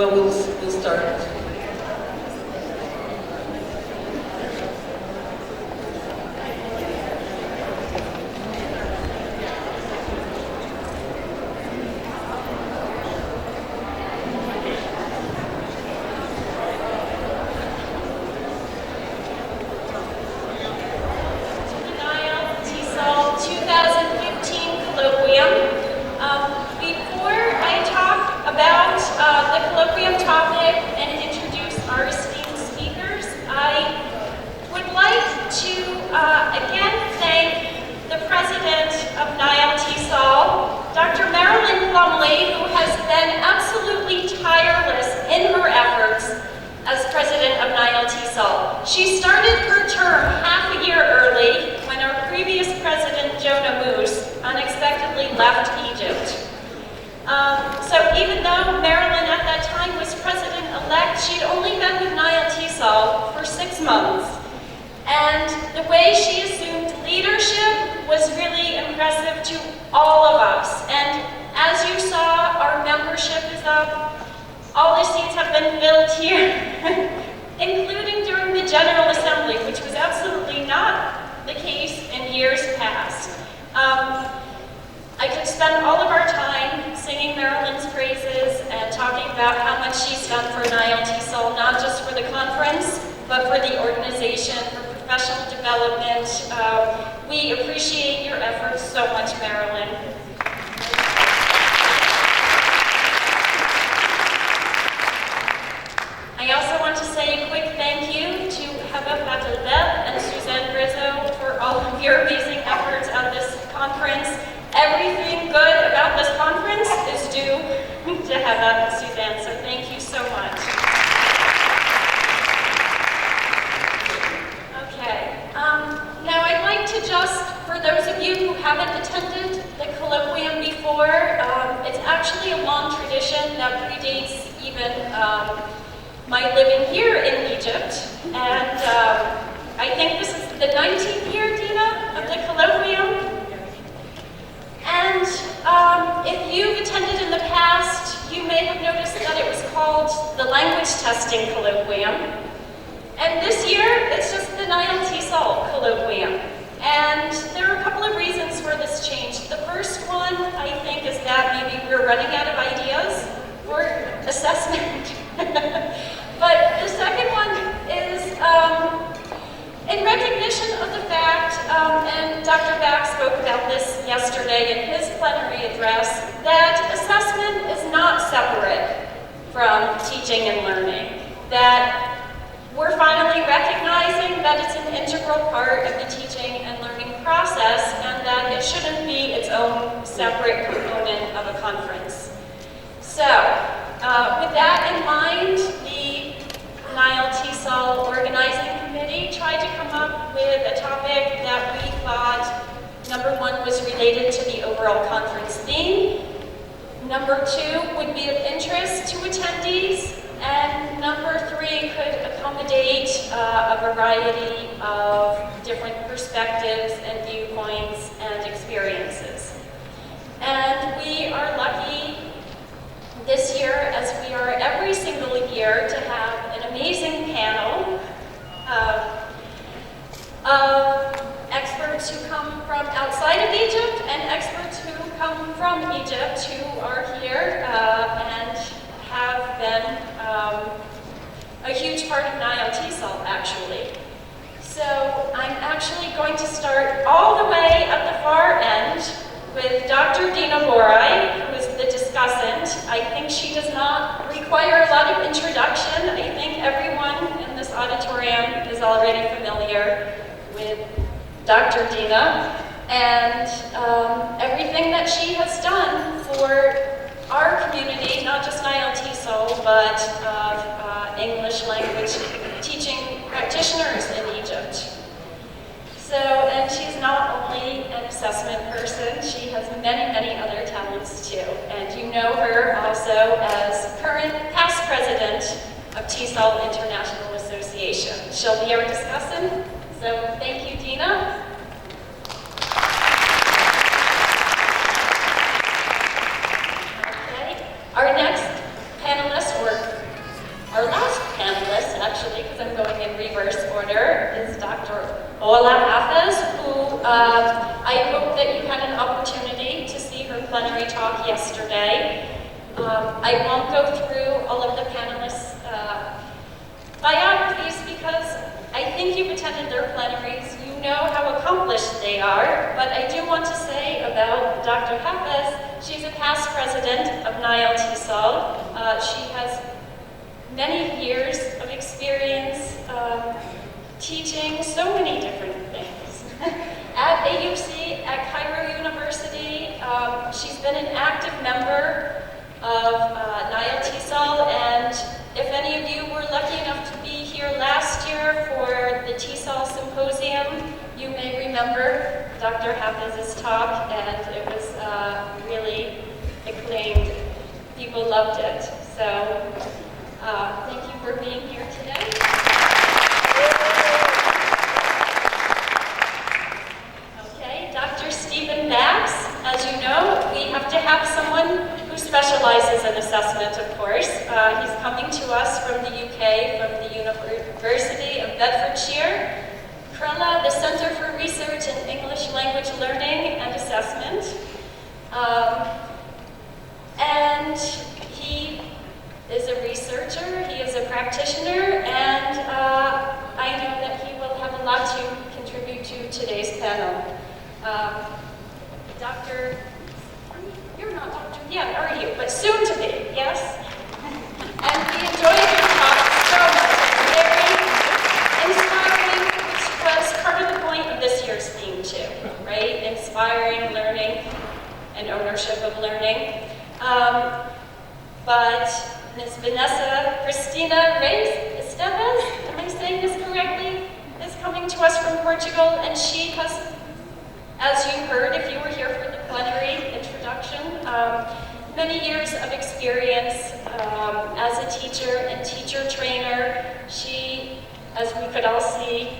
Well, we'll start. She started her term half a year early when our previous president, Jonah Moose, unexpectedly left Egypt. So even though Marilyn at that time was president-elect, she'd only been with Niall Teasall for 6 months. And the way she assumed leadership was really impressive to all of us. And as you saw, our membership is up. All the seats have been filled here. Including during the General Assembly, which was absolutely not the case in years past. I could spend all of our time singing Marilyn's praises and talking about how much she's done for Niall Teasall, not just for the conference, but for the organization, for professional development. We appreciate your efforts so much, Marilyn. I also want to say a quick thank you to Heba Fatalbet and Suzanne Rizzo for all of your amazing efforts at this conference. Everything good about this conference is due to Heba and Suzanne, so thank you so much. Okay, now I'd like to just, for those of you who haven't attended the colloquium before, it's actually a long tradition that predates even my living here in Egypt, and I think this is the 19th year, Dina, of the colloquium. And if you've attended in the past, you may have noticed that it was called the Language Testing Colloquium. And this year, it's just the Niall Teasall Colloquium. And there are a couple of reasons for this change. The first one, I think, is that maybe we're running out of ideas for assessment. But the second one is in recognition of the fact, and Dr. Back spoke about this yesterday in his plenary address, that assessment is not separate from teaching and learning. That we're finally recognizing that it's an integral part of the teaching and learning process and that it shouldn't be its own separate component of a conference. So, with that in mind, the Niall Teasall Organizing Committee tried to come up with a topic that we thought, number one, was related to the overall conference theme, number two, would be of interest to attendees, and number three, could accommodate a variety of different perspectives and viewpoints and experiences. And we are lucky this year, as we are every single year, to have an amazing panel of experts who come from outside of Egypt and experts who come from Egypt who are here and have been a huge part of Niall Teasall, actually. So I'm actually going to start all the way at the far end with Dr. Dina Borai, who is the discussant. I think she does not require a lot of introduction. I think everyone in this auditorium is already familiar with Dr. Dina and everything that she has done for our community, not just Niall Teasall, but of English language teaching practitioners in Egypt. So, and she's not only an assessment person, she has many, many other talents too. And you know her also as current past president of Teasall International Association. She'll be our discussant, so thank you, Dina. Okay, our next panelists were I hope that you had an opportunity to see her plenary talk yesterday. I won't go through all of the panelists' biographies because I think you've attended their plenaries. You know how accomplished they are, but I do want to say about Dr. Hafez, she's a past president of NIL TESOL. She has many years of experience teaching so many different things. At AUC, at Cairo University, she's been an active member of NIL TESOL, and if any of you were lucky enough to be here last year for the TESOL Symposium, you may remember Dr. Hafez's talk, and it was really acclaimed. People loved it. So thank you for being here today. Okay, Dr. Stephen Bax, as you know, we have to have someone who specializes in assessment, of course. He's coming to us from the UK, from the University of Bedfordshire. CRELA, the Center for Research in English Language Learning and Assessment. And he is a researcher, he is a practitioner, and I know that he will have a lot to contribute to today's panel. Dr. You're not Dr. yet, are you? But soon to be, yes? And we enjoyed your talk so much. Very inspiring, which was part of the point of this year's theme too, right? Inspiring learning and ownership of learning. But Ms. Vanessa Cristina Reis Esteves, am I saying this correctly, is coming to us from Portugal, and she has, as you heard if you were here for the plenary introduction, many years of experience as a teacher and teacher trainer. She, as we could all see,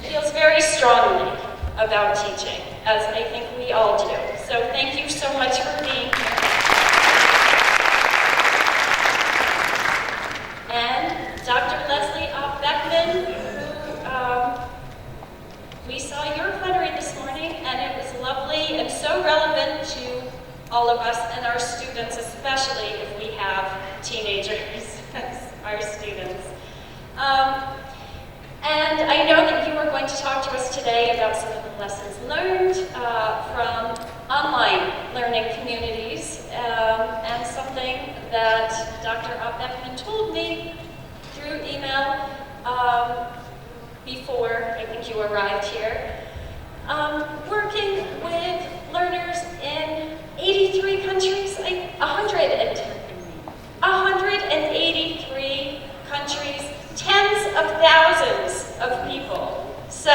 feels very strongly about teaching, as I think we all do. So thank you so much for being here. And Dr. Leslie Beckman, who we saw your plenary this morning, and it was lovely and so relevant to all of us and our students, especially if we have teenagers as our students. And I know that you are going to talk to us today about some of the lessons learned from online learning communities, and something that Dr. Beckman told me through email before I think you arrived here. Working with learners in 83 countries, 183 countries, tens of thousands of people. So,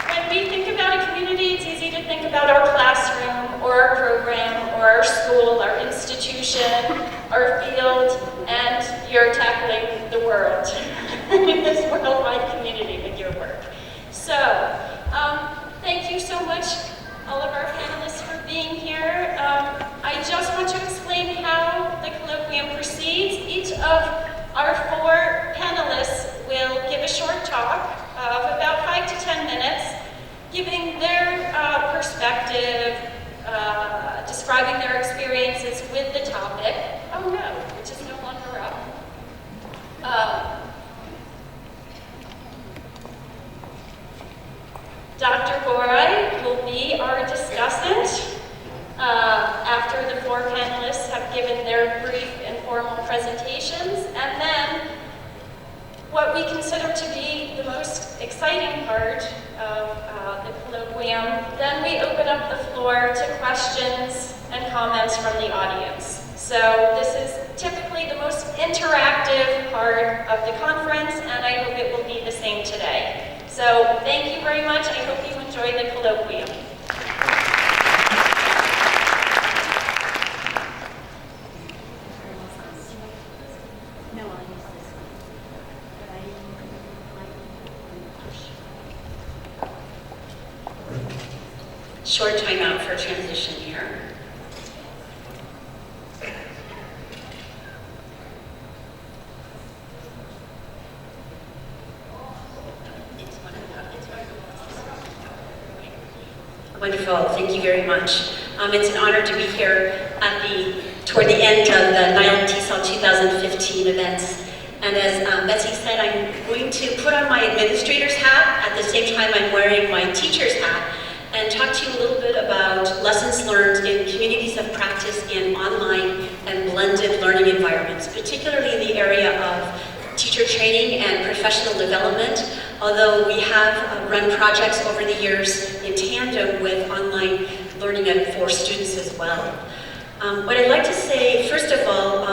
when we think about a community, it's easy to think about our classroom, or our program, or our school, our institution, our field, and you're tackling the world in this worldwide community with your work. So, thank you so much, all of our panelists, for being here. I just want to explain how the colloquium proceeds. Each of our 4 panelists will give a short talk of about 5 to 10 minutes, giving their perspective, describing their experiences with the topic. Oh no, which is no longer up. Dr. Gorai will be our discussant after the 4 panelists have given their brief informal presentations, and then what we consider to be the most exciting part of the colloquium, then we open up the floor to questions and comments from the audience. So this is typically the most interactive part of the conference, and I hope it will be the same today. So thank you very much. I hope you enjoy the colloquium. Short time out for transition here. Wonderful, thank you very much. It's an honor to be here toward the end of the Nylon TESOL 2015 events. And as Betsy said, I'm going to put on my administrator's hat at the same time I'm wearing my teacher's hat and talk to you a little bit about lessons learned in communities of practice in online and blended learning environments, particularly in the area of teacher training and professional development, although we have run projects over the years in tandem with online learning for students as well. What I'd like to say, first of all,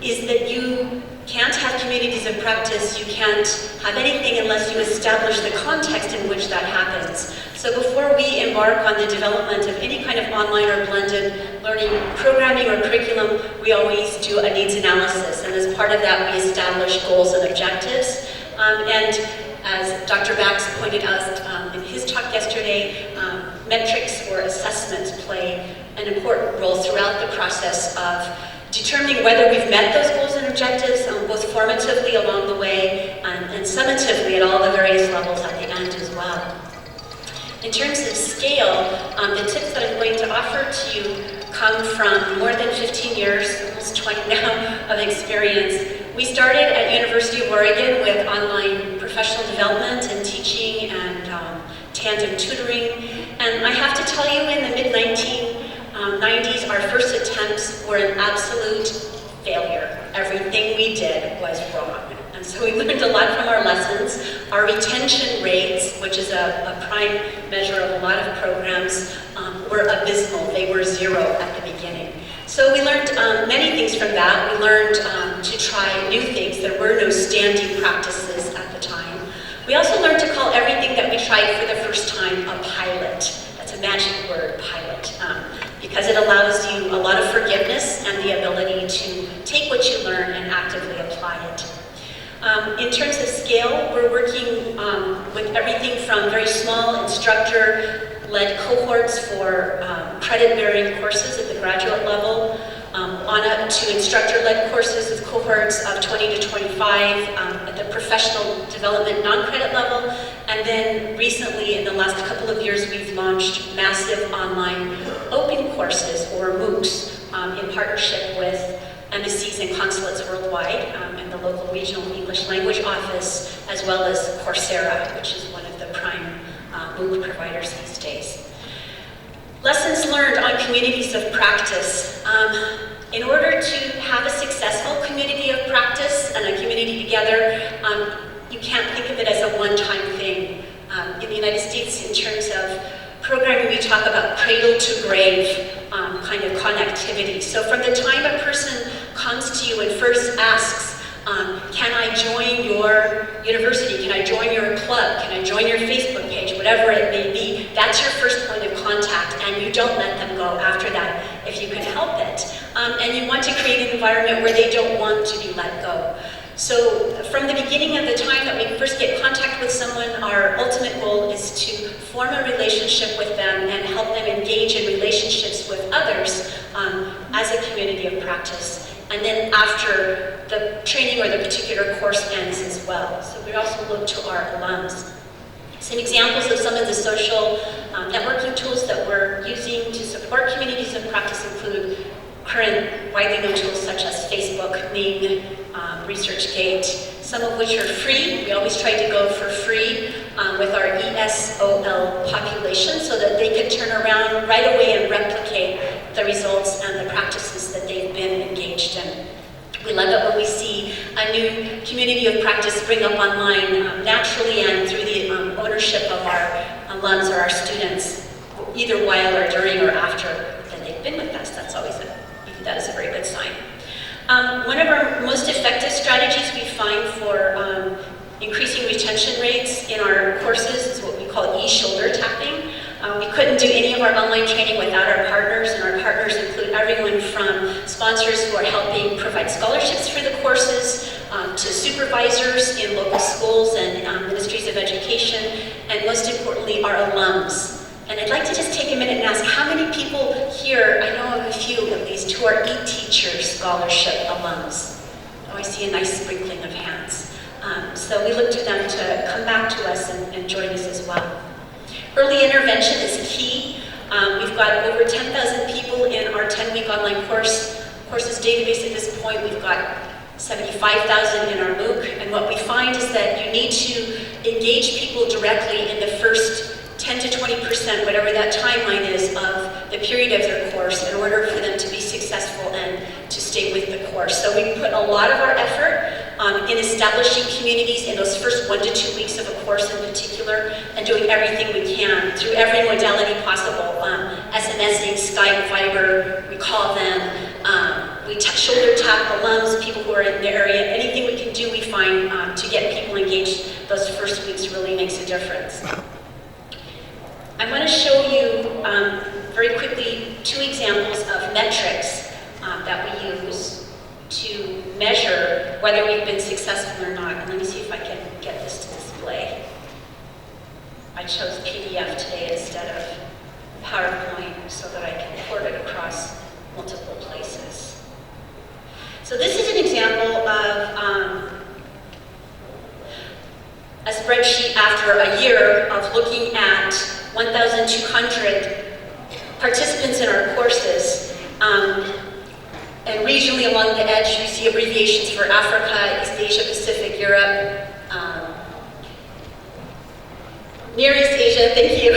is that you can't have communities of practice, you can't have anything unless you establish the context in which that happens. So before we embark on the development of any kind of online or blended learning programming or curriculum, we always do a needs analysis, and as part of that we establish goals and objectives. And as Dr. Bax pointed out in his talk yesterday, metrics or assessments play an important role throughout the process of determining whether we've met those goals and objectives, both formatively along the way and summatively at all the various levels at the end as well. In terms of scale, the tips that I'm going to offer to you come from more than 15 years, almost 20 now, of experience. We started at University of Oregon with online professional development and teaching and tandem tutoring. And I have to tell you, in the mid-1990s, our first attempts were an absolute failure. Everything we did was wrong. And so we learned a lot from our lessons. Our retention rates, which is a prime measure of a lot of programs, were abysmal. They were 0 at the beginning. So we learned many things from that. We learned to try new things. There were no standing practices at the time. We also learned to call everything that we tried for the first time a pilot. That's a magic word, pilot, because it allows you a lot of forgiveness and the ability to take what you learn and actively apply it. In terms of scale, we're working with everything from very small instructor-led cohorts for credit-bearing courses at the graduate level, on up to instructor-led courses with cohorts of 20 to 25 at the professional development non-credit level. And then recently, in the last couple of years, we've launched massive online open courses, or MOOCs, in partnership with embassies and consulates worldwide, and the local regional English language office, as well as Coursera, which is one of the prime MOOC providers these days. Lessons learned on communities of practice. In order to have a successful community of practice and a community together, you can't think of it as a one-time thing. In the United States, in terms of programming, we talk about cradle to grave kind of connectivity. So from the time a person comes to you and first asks, can I join your university? Can I join your club? Can I join your Facebook page? Whatever it may be, that's your first point of contact, and you don't let them go after that if you can help it. And you want to create an environment where they don't want to be let go. So from the beginning of the time that we first get contact with someone, our ultimate goal is to form a relationship with them and help them engage in relationships with others as a community of practice. And then after the training or the particular course ends as well. So we also look to our alums. Some examples of some of the social networking tools that we're using to support communities of practice include current widely known tools such as Facebook, Ning, ResearchGate, some of which are free. We always try to go for free with our ESOL population so that they can turn around right away and replicate the results and the practices that they've been engaged in. We love it when we see a new community of practice spring up online naturally and through the ownership of our alums or our students, either while or during or after that they've been with us. That is a very good sign. One of our most effective strategies we find for increasing retention rates in our courses is what we call e-shoulder tapping. We couldn't do any of our online training without our partners, and our partners include everyone from sponsors who are helping provide scholarships for the courses, to supervisors in local schools and ministries of education, and most importantly, our alums. And I'd like to just take a minute and ask, how many people here, I know of a few at least, who are eTeacher Scholarship alums? Oh, I see a nice sprinkling of hands. So we look to them to come back to us and join us as well. Early intervention is key. We've got over 10,000 people in our 10-week online courses database at this point. We've got 75,000 in our MOOC, and what we find is that you need to engage people directly in the first 10 to 20%, whatever that timeline is, of the period of their course in order for them to be successful and to stay with the course. So we put a lot of our effort in establishing communities in those first 1 to 2 weeks of a course in particular, and doing everything we can through every modality possible. SMSing, Skype, Viber, we call them. We shoulder tap alums, people who are in the area. Anything we can do, we find, to get people engaged those first weeks really makes a difference. I want to show you very quickly 2 examples of metrics that we use to measure whether we've been successful or not. And let me see if I can get this to display. I chose PDF today instead of PowerPoint so that I can port it across multiple places. So this is an example of a spreadsheet after a year of looking at 1,200 participants in our courses. And regionally along the edge, you see abbreviations for Africa, East Asia, Pacific, Europe, Near East Asia, thank you,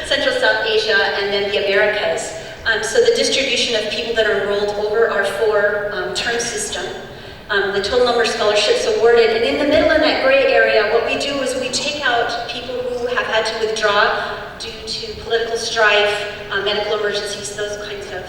Central South Asia, and then the Americas. So the distribution of people that are enrolled over our 4-term system. The total number of scholarships awarded, and in the middle in that gray area, what we do is we take out people who have had to withdraw due to political strife, medical emergencies, those kinds of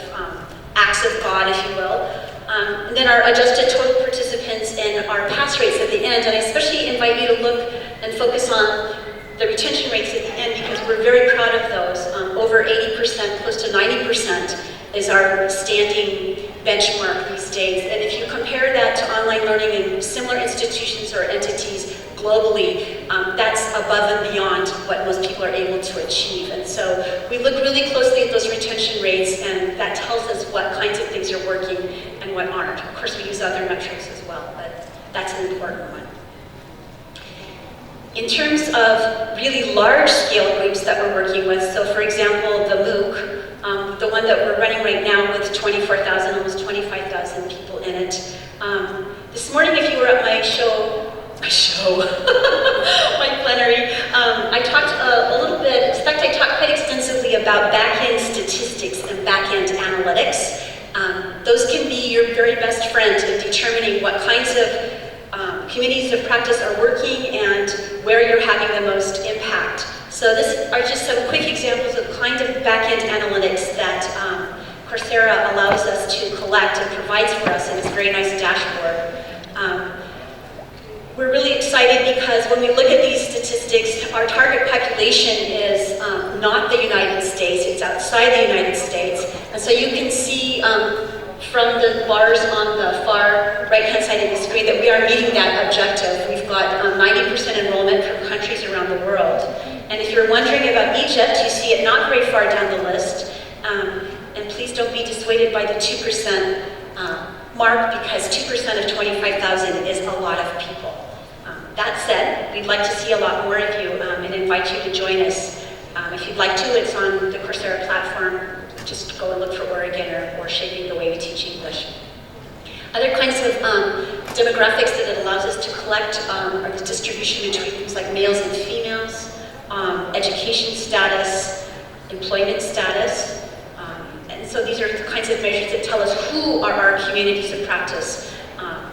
acts of God, if you will. And then our adjusted total participants and our pass rates at the end, and I especially invite you to look and focus on the retention rates at the end because we're very proud of those. Over 80%, close to 90% is our standing benchmark these days. And if you compare that to online learning in similar institutions or entities globally, that's above and beyond what most people are able to achieve. And so we look really closely at those retention rates, and that tells us what kinds of things are working and what aren't. Of course, we use other metrics as well, but that's an important one. In terms of really large-scale groups that we're working with, so for example, the MOOC, the one that we're running right now with 24,000, almost 25,000 people in it. This morning, if you were at my my plenary, I talked a little bit, in fact, I talked quite extensively about back-end statistics and back-end analytics. Those can be your very best friend in determining what kinds of communities of practice are working and where you're having the most impact. So this are just some quick examples of kind of back-end analytics that Coursera allows us to collect and provides for us in this very nice dashboard. We're really excited because when we look at these statistics, our target population is not the United States, it's outside the United States. And so you can see from the bars on the far right-hand side of the screen that we are meeting that objective. We've got 90% enrollment from countries around the world. And if you're wondering about Egypt, you see it not very far down the list. And please don't be dissuaded by the 2% mark, because 2% of 25,000 is a lot of people. That said, we'd like to see a lot more of you and invite you to join us. If you'd like to, it's on the Coursera platform. Just go and look for Oregon or Shaping the Way We Teach English. Other kinds of demographics that it allows us to collect are the distribution between things like males and females, education status, employment status. And so these are the kinds of measures that tell us who are our communities of practice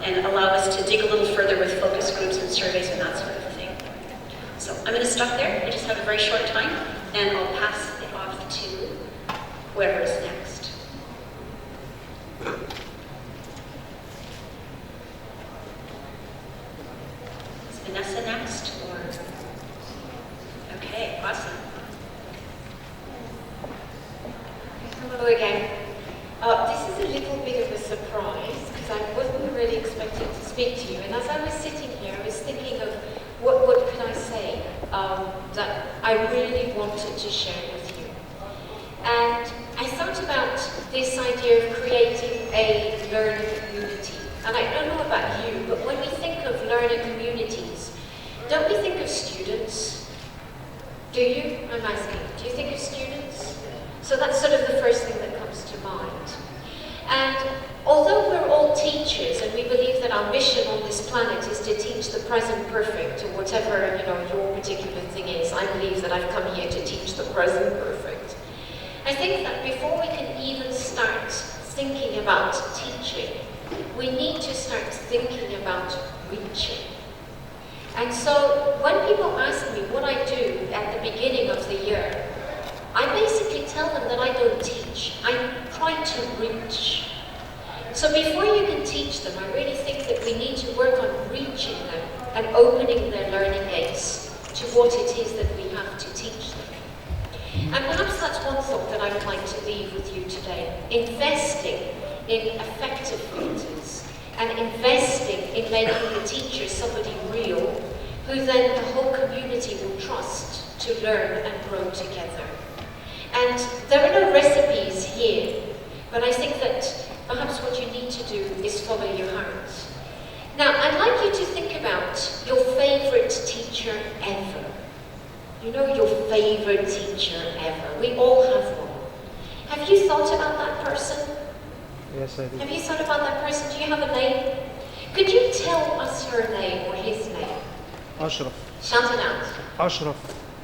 and allow us to dig a little further with focus groups and surveys and that sort of thing. So I'm going to stop there. I just have a very short time, and I'll pass it off to whoever is next. Is Vanessa next, or? Okay, awesome. Hello again. This is a little bit of a surprise because I wasn't really expecting to speak to you. And as I was sitting here, I was thinking of what could I say that I really wanted to share with you. And I thought about this idea of creating a learner community. And I don't know about you, but when we think of learner communities, don't we think of students? Do you? I'm asking. Do you think of students? So that's sort of the first thing that comes to mind. And although we're all teachers and we believe that our mission on this planet is to teach the present perfect, or whatever, your particular thing is, I believe that I've come here to teach the present perfect. I think that before we can even start thinking about teaching, we need to start thinking about reaching. And so when people ask me what I do at the beginning of the year, I basically tell them that I don't teach. I try to reach. So before you can teach them, I really think that we need to work on reaching them and opening their learning gates to what it is that we have to teach them. And perhaps that's one thought that I would like to leave with you today. Investing in effective filters and investing in making the teacher somebody real who then the whole community will trust to learn and grow together. And there are no recipes here, but I think that perhaps what you need to do is follow your heart. Now, I'd like you to think about your favorite teacher ever. Your favorite teacher ever. We all have one. Have you thought about that person? Yes, I do. Have you thought about that person? Do you have a name? Could you tell us her name or his name? Ashraf. Shout it out. Ashraf.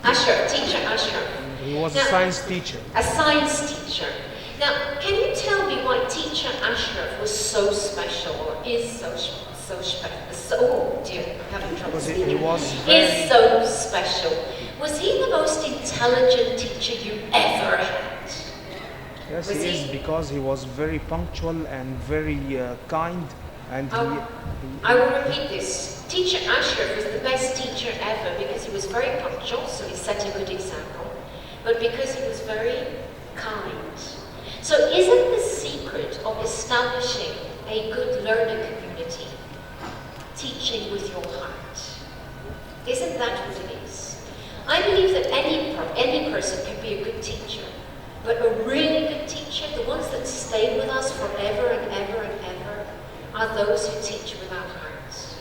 Ashraf, teacher Ashraf. He was Now, a science teacher. A science teacher. Now, can you tell me why teacher Ashraf was so special, or is so special? Oh dear, I'm having trouble Because speaking. he was Is so special. Was he the most intelligent teacher you ever had? Yes, Was he is, he- because he was very punctual and very kind, and I will repeat this. Teacher Ashraf was the best teacher ever because he was very punctual, so he set a good example, but because he was very kind. So isn't the secret of establishing a good learner community teaching with your heart? Isn't that what it is? I believe that any person can be a good teacher, but a really good teacher, the ones that stay with us forever and ever and ever, are those who teach with our hearts.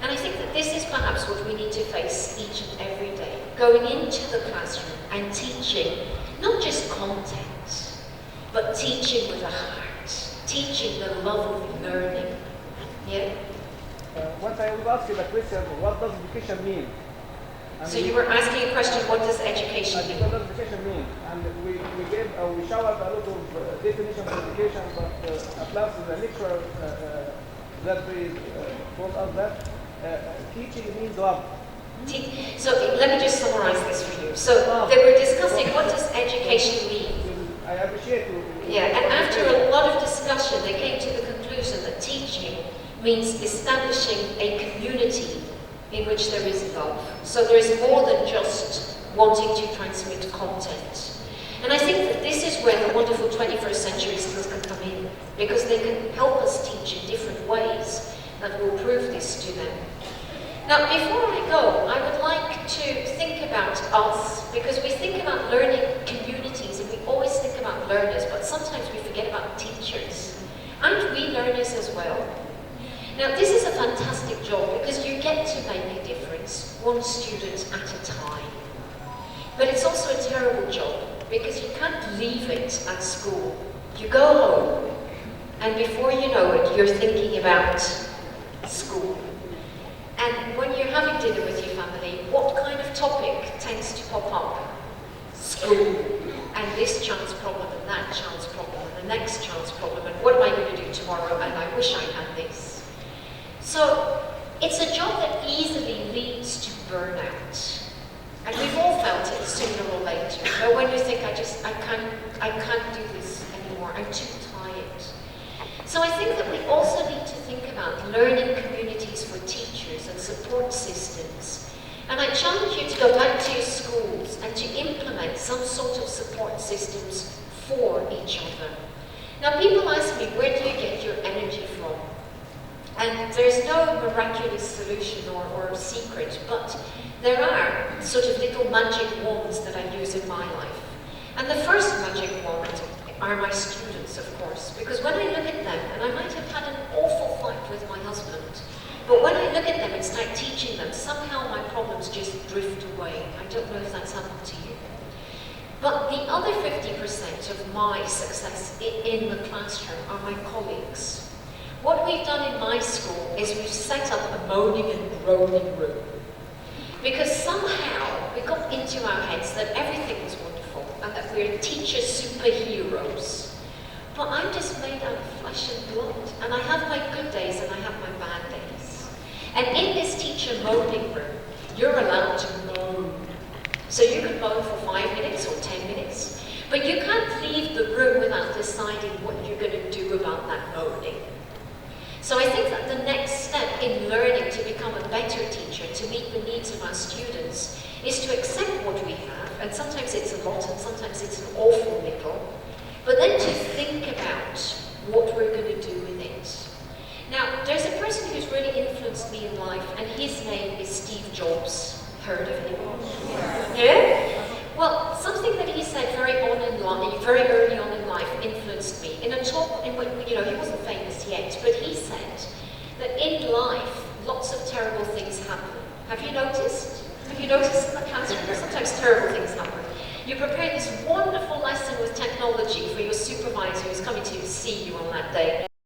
And I think that this is perhaps what we need to face each and every day, going into the classroom and teaching not just content, but teaching with a heart, teaching the love of learning. Yeah? Once I would ask you the question, what does education mean? So you were asking a question, what does education What mean? does education mean? And we showered a lot of definitions of education, but at last the lecturer that we told us that teaching means love. So let me just summarize this for you. So they were discussing what does education mean? I appreciate you. Yeah, and after a lot of discussion, they came to the conclusion that teaching means establishing a community in which there is love. So there is more than just wanting to transmit content. And I think that this is where the wonderful 21st century skills can come in, because they can help us teach in different ways that will prove this to them. Now, before I go, I would like to think about us, because we think about learning communities and we always think about learners, but sometimes we forget about teachers. Aren't we learners as well? Now, this is a fantastic job because you get to make a difference, one student at a time. But it's also a terrible job because you can't leave it at school. You go home, and before you know it, you're thinking about school. And when you're having dinner with your family, what kind of topic tends to pop up? School. And this child's problem, and that child's problem, and the next child's problem, and what am I going to do tomorrow, and I wish I had this. So it's a job that easily leads to burnout. And we've all felt it sooner or later. But when you think, I can't do this anymore, I'm too tired. So I think that we also need to think about learning communities for teachers and support systems. And I challenge you to go back to your schools and to implement some sort of support systems for each other. Now, people ask me, where do you get your energy from? And there's no miraculous solution or secret, but there are sort of little magic wands that I use in my life. And the first magic wand are my students, of course, because when I look at them, and I might have had an awful fight with my husband, but when I look at them and start teaching them, somehow my problems just drift away. I don't know if that's happened to you. But the other 50% of my success in the classroom are my colleagues. What we've done in my school is we've set up a moaning and groaning room. Because somehow we got into our heads that everything was wonderful and that we're teacher superheroes. But I'm just made out of flesh and blood, and I have my good days and I have my bad days. And in this teacher moaning room, you're allowed to moan. So you can moan for 5 minutes or 10 minutes, but you can't leave the room without deciding what you're going to do about that moaning. So I think that the next step in learning to become a better teacher, to meet the needs of our students, is to accept what we have, and sometimes it's a lot and sometimes it's an awful little, but then to think about what we're going to do with it. Now, there's a person who's really influenced me in life, and his name is Steve Jobs. Heard of him? Yeah? Well, something that he said very early on in life influenced me. In a talk, he wasn't famous yet, but he said that in life, lots of terrible things happen. Have you noticed? Have you noticed in the classroom that sometimes terrible things happen? You prepare this wonderful lesson with technology for your supervisor who's coming to see you on that day.